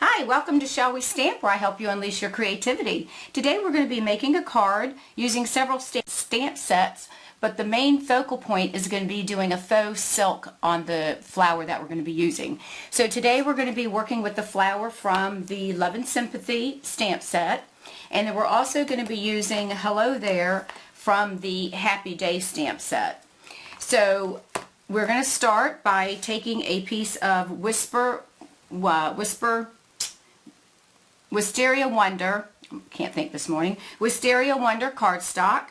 Hi, welcome to Shall We Stamp, where I help you unleash your creativity. Today we're going to be making a card using several stamp sets, but the main focal point is going to be doing a faux silk on the flower that we're going to be using. So today we're going to be working with the flower from the Love and Sympathy stamp set, and then we're also going to be using Hello There from the Happy Day stamp set. So we're going to start by taking a piece of Wisteria Wonder, can't think this morning, Wisteria Wonder cardstock.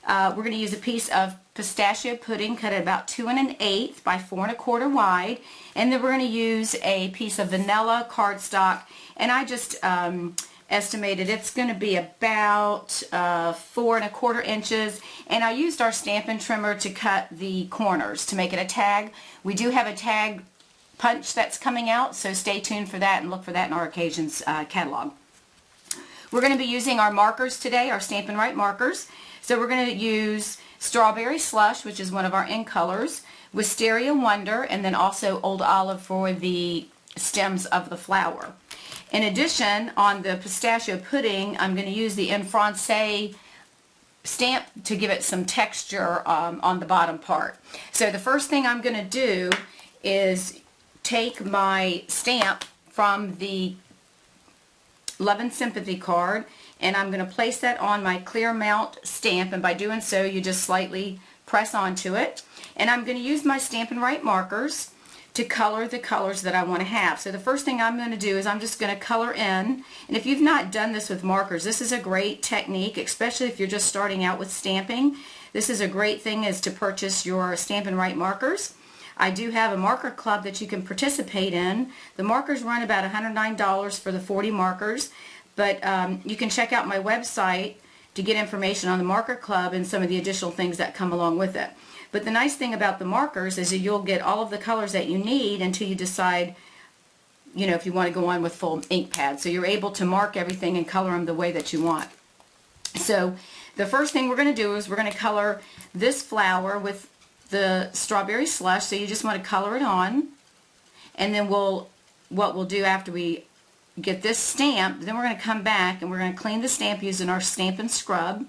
We're going to use a piece of pistachio pudding cut at about 2 1/8 by 4 1/4 wide, and then we're going to use a piece of vanilla cardstock, and I just estimated it's going to be about 4 1/4 inches, and I used our Stampin' Trimmer to cut the corners to make it a tag. We do have a tag punch that's coming out, so stay tuned for that and look for that in our occasions catalog. We're going to be using our markers today, our Stampin' Right markers. So we're going to use Strawberry Slush, which is one of our in colors, Wisteria Wonder, and then also Old Olive for the stems of the flower. In addition, on the pistachio pudding, I'm going to use the En Francais stamp to give it some texture on the bottom part. So the first thing I'm going to do is take my stamp from the Love and Sympathy card, and I'm going to place that on my clear mount stamp, and by doing so you just slightly press onto it. And I'm going to use my Stampin' Right markers to color the colors that I want to have. So the first thing I'm going to do is I'm just going to color in, and if you've not done this with markers, this is a great technique, especially if you're just starting out with stamping. This is a great thing, is to purchase your Stampin' Right markers. I do have a marker club that you can participate in. The markers run about $109 for the 40 markers, but you can check out my website to get information on the marker club and some of the additional things that come along with it. But the nice thing about the markers is that you'll get all of the colors that you need until you decide, you know, if you want to go on with full ink pad. So you're able to mark everything and color them the way that you want. So the first thing we're going to do is we're going to color this flower with the Strawberry Slush. So you just want to color it on, and then what we'll do after we get this stamp, then we're going to come back and we're going to clean the stamp using our Stampin' Scrub,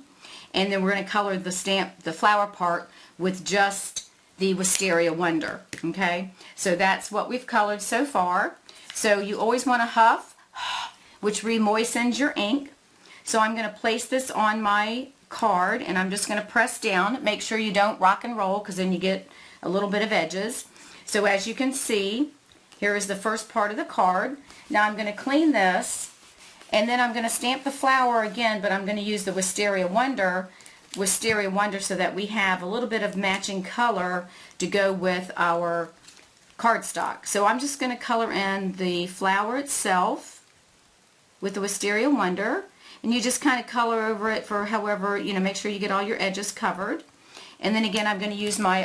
and then we're going to color the flower part with just the Wisteria Wonder. Okay, so that's what we've colored so far. So you always want to huff, which re-moistens your ink. So I'm going to place this on my card, and I'm just going to press down. Make sure you don't rock and roll, because then you get a little bit of edges. So as you can see, here is the first part of the card. Now I'm going to clean this, and then I'm going to stamp the flower again, but I'm going to use the Wisteria Wonder so that we have a little bit of matching color to go with our cardstock. So I'm just going to color in the flower itself with the Wisteria Wonder, and you just kind of color over it for however, you know, make sure you get all your edges covered. And then again, I'm going to use my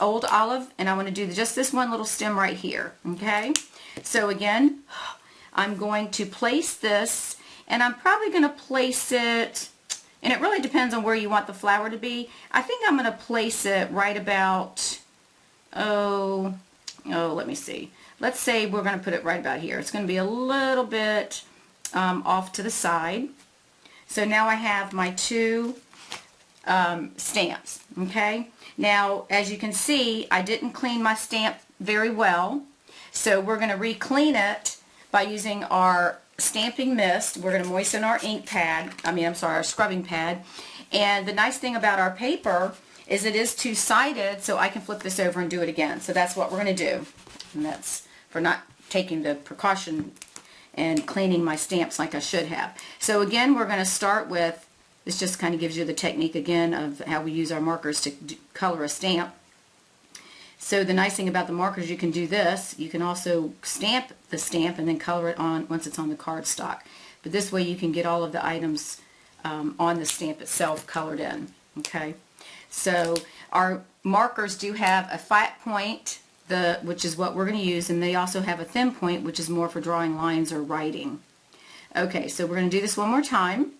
Old Olive, and I want to do just this one little stem right here. Okay, so again, I'm going to place this, and I'm probably going to place it, and it really depends on where you want the flower to be. I think I'm going to place it right about, let me see. Let's say we're going to put it right about here. It's going to be a little bit off to the side. So now I have my two stamps. Okay, now as you can see, I didn't clean my stamp very well, so we're going to re-clean it by using our stamping mist. We're going to moisten our ink pad, our scrubbing pad. And the nice thing about our paper is it is two-sided, so I can flip this over and do it again. So that's what we're going to do, and that's for not taking the precaution and cleaning my stamps like I should have. So again, we're going to start with, this just kind of gives you the technique again of how we use our markers to color a stamp. So the nice thing about the markers, you can do this. You can also stamp the stamp and then color it on once it's on the cardstock. But this way you can get all of the items on the stamp itself colored in. Okay, so our markers do have a flat point, which is what we're going to use, and they also have a thin point, which is more for drawing lines or writing. Okay, so we're going to do this one more time.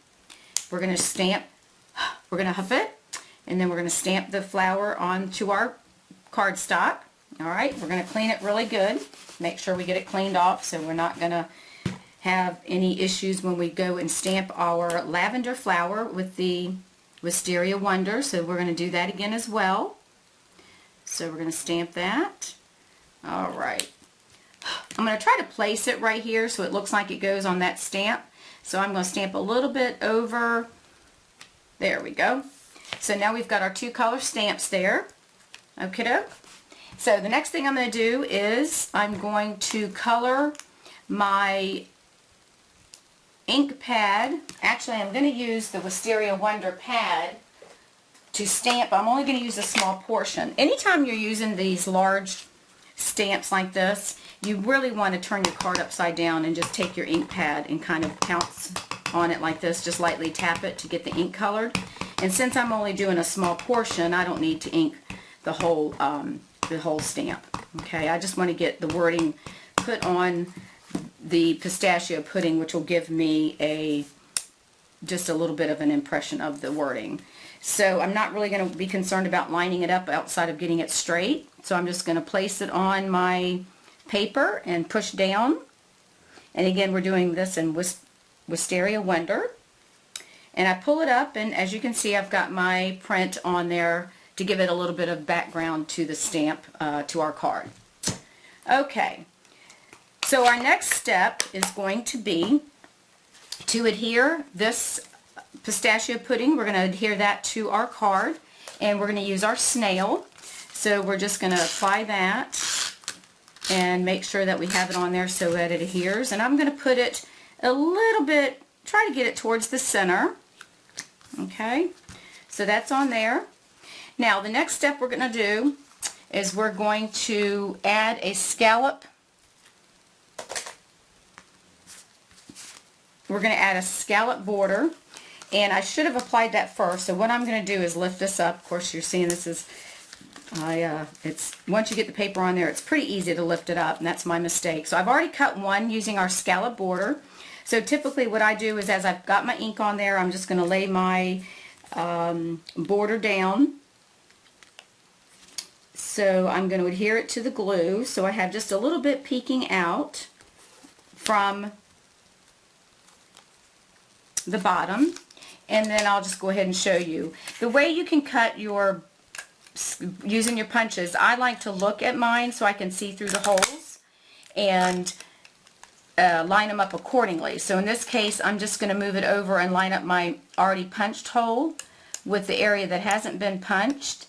We're going to stamp, we're going to huff it, and then we're going to stamp the flower onto our cardstock. Alright, we're going to clean it really good. Make sure we get it cleaned off so we're not going to have any issues when we go and stamp our lavender flower with the Wisteria Wonder. So we're going to do that again as well. So we're going to stamp that. Alright. I'm going to try to place it right here so it looks like it goes on that stamp. So I'm going to stamp a little bit over. There we go. So now we've got our 2 color stamps there. Okay. So the next thing I'm going to do is I'm going to color my ink pad. Actually, I'm going to use the Wisteria Wonder pad to stamp. I'm only going to use a small portion. Anytime you're using these large stamps like this, you really want to turn your card upside down and just take your ink pad and kind of pounce on it like this. Just lightly tap it to get the ink colored. And since I'm only doing a small portion, I don't need to ink the whole stamp. Okay, I just want to get the wording put on the pistachio pudding, which will give me just a little bit of an impression of the wording. So I'm not really going to be concerned about lining it up outside of getting it straight. So I'm just going to place it on my paper and push down. And again, we're doing this in Wisteria Wonder. And I pull it up, and as you can see, I've got my print on there to give it a little bit of background to the stamp, to our card. Okay. So our next step is going to be to adhere this pistachio pudding. We're going to adhere that to our card, and we're going to use our snail. So we're just going to apply that and make sure that we have it on there so that it adheres. And I'm going to put it a little bit, try to get it towards the center. Okay, so that's on there. Now the next step we're going to do is we're going to add a scallop. We're going to add a scallop border, and I should have applied that first. So what I'm going to do is lift this up. Of course, you're seeing this is, it's once you get the paper on there, it's pretty easy to lift it up, and that's my mistake. So I've already cut one using our scallop border. So typically what I do is, as I've got my ink on there, I'm just going to lay my border down. So I'm going to adhere it to the glue. So I have just a little bit peeking out from the bottom, and then I'll just go ahead and show you the way you can cut your using your punches. I like to look at mine so I can see through the holes and line them up accordingly. So in this case, I'm just going to move it over and line up my already punched hole with the area that hasn't been punched,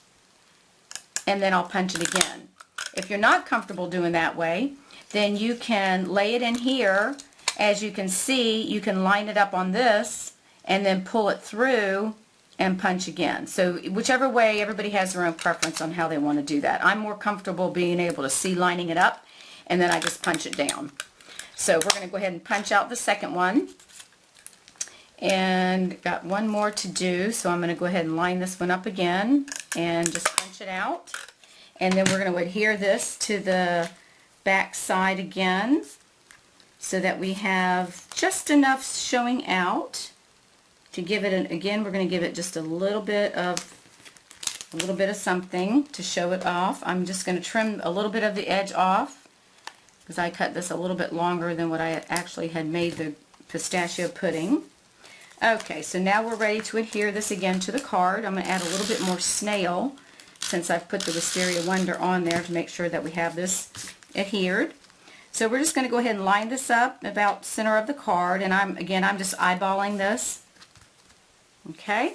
and then I'll punch it again. If you're not comfortable doing that way, then you can lay it in here. As you can see, you can line it up on this and then pull it through and punch again. So whichever way, everybody has their own preference on how they want to do that. I'm more comfortable being able to see lining it up, and then I just punch it down. So we're going to go ahead and punch out the second one. And got one more to do, so I'm going to go ahead and line this one up again and just punch it out. And then we're going to adhere this to the back side again, so that we have just enough showing out to give it again, we're going to give it just a little bit of something to show it off. I'm just going to trim a little bit of the edge off because I cut this a little bit longer than what I actually had made the pistachio pudding. Okay, so now we're ready to adhere this again to the card. I'm going to add a little bit more snail since I've put the Wisteria Wonder on there to make sure that we have this adhered. So we're just going to go ahead and line this up about center of the card, and I'm just eyeballing this. Okay.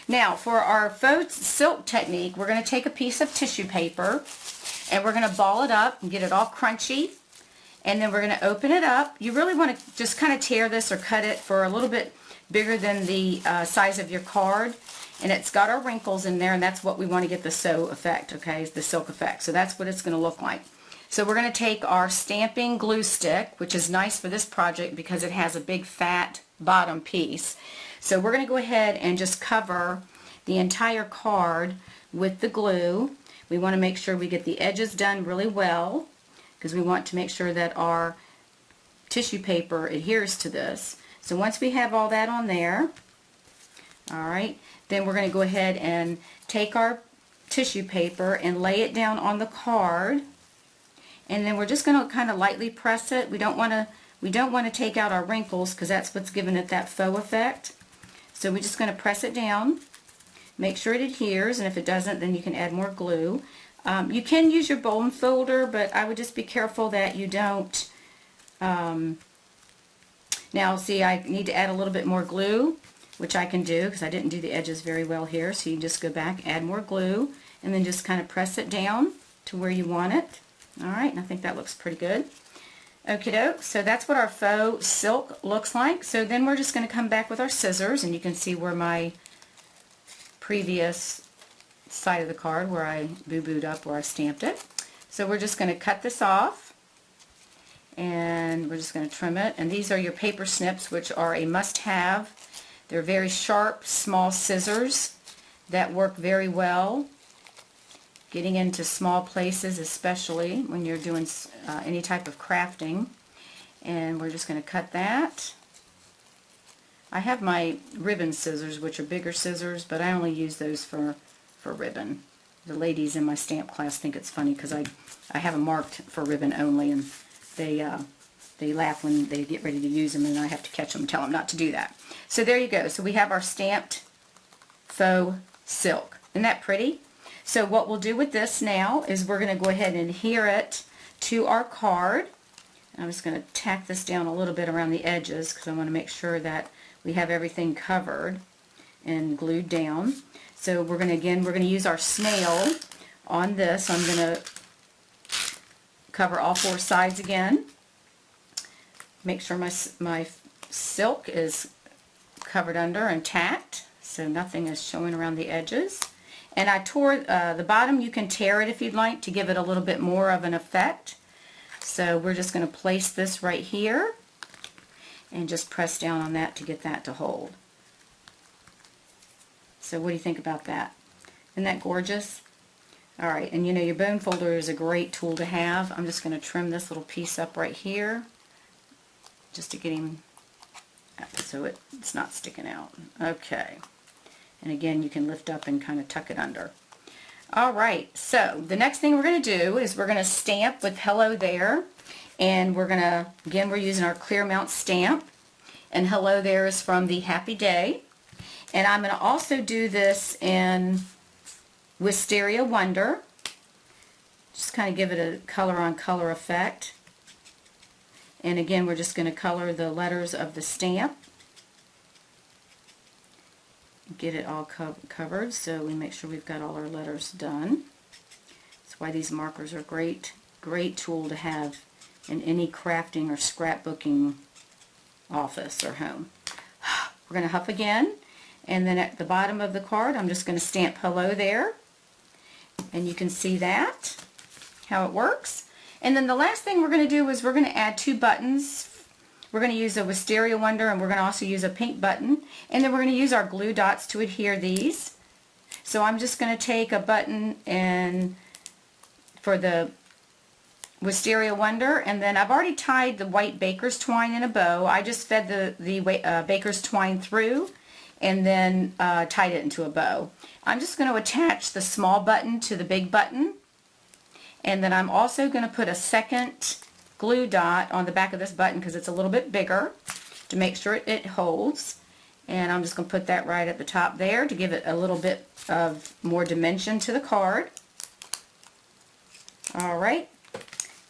Now for our faux silk technique, we're going to take a piece of tissue paper and we're going to ball it up and get it all crunchy, and then we're going to open it up. You really want to just kind of tear this or cut it for a little bit bigger than the size of your card, and it's got our wrinkles in there, and that's what we want to get the sew effect, okay, the silk effect. So that's what it's going to look like. So we're going to take our stamping glue stick, which is nice for this project because it has a big fat bottom piece. So we're going to go ahead and just cover the entire card with the glue. We want to make sure we get the edges done really well because we want to make sure that our tissue paper adheres to this. So once we have all that on there, alright, then we're going to go ahead and take our tissue paper and lay it down on the card, and then we're just going to kind of lightly press it. We don't want to take out our wrinkles because that's what's giving it that faux effect. So we're just going to press it down, make sure it adheres, and if it doesn't, then you can add more glue. You can use your bone folder, but I would just be careful that you don't. Now see, I need to add a little bit more glue, which I can do because I didn't do the edges very well here. So you just go back, add more glue, and then just kind of press it down to where you want it. Alright, and I think that looks pretty good. Okie doke, so that's what our faux silk looks like. So then we're just going to come back with our scissors, and you can see where my previous side of the card where I boo-booed up where I stamped it. So we're just going to cut this off, and we're just going to trim it. And these are your paper snips, which are a must-have. They're very sharp, small scissors that work very well getting into small places, especially when you're doing any type of crafting. And we're just going to cut that. I have my ribbon scissors, which are bigger scissors, but I only use those for ribbon. The ladies in my stamp class think it's funny because I have them marked for ribbon only, and they laugh when they get ready to use them, and I have to catch them and tell them not to do that. So there you go. So we have our stamped faux silk. Isn't that pretty? So what we'll do with this now is we're going to go ahead and adhere it to our card. I'm just going to tack this down a little bit around the edges because I want to make sure that we have everything covered and glued down. So we're going to use our snail on this. I'm going to cover all four sides again. Make sure my silk is covered under and tacked so nothing is showing around the edges. And I tore the bottom. You can tear it if you'd like to give it a little bit more of an effect. So we're just going to place this right here and just press down on that to get that to hold. So what do you think about that? Isn't that gorgeous? Alright, and you know your bone folder is a great tool to have. I'm just going to trim this little piece up right here just to get him so it's not sticking out. Okay. And again, you can lift up and kind of tuck it under. Alright, so the next thing we're going to do is we're going to stamp with Hello There. And we're going to, again, we're using our clear mount stamp. And Hello There is from the Happy Day. And I'm going to also do this in Wisteria Wonder. Just kind of give it a color on color effect. And again, we're just going to color the letters of the stamp. Get it all covered so we make sure we've got all our letters done. That's why these markers are great tool to have in any crafting or scrapbooking office or home. We're going to huff again, and then at the bottom of the card I'm just going to stamp Hello There, and you can see that, how it works. And then the last thing we're going to do is we're going to add 2 buttons. We're going to use a Wisteria Wonder, and we're going to also use a pink button, and then we're going to use our glue dots to adhere these. So I'm just going to take a button and for the Wisteria Wonder, and then I've already tied the white baker's twine in a bow. I just fed the baker's twine through and then tied it into a bow. I'm just going to attach the small button to the big button, and then I'm also going to put a second glue dot on the back of this button because it's a little bit bigger to make sure it holds. And I'm just going to put that right at the top there to give it a little bit of more dimension to the card. Alright,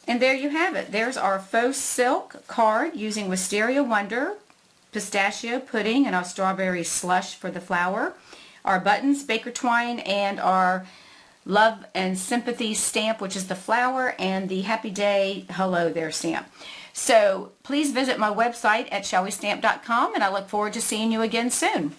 and there you have it. There's our faux silk card using Wisteria Wonder, pistachio pudding, and our strawberry slush for the flower, our buttons, baker twine, and our Love and Sympathy stamp, which is the flower, and the Happy Day Hello There stamp. So please visit my website at shallwestamp.com, and I look forward to seeing you again soon.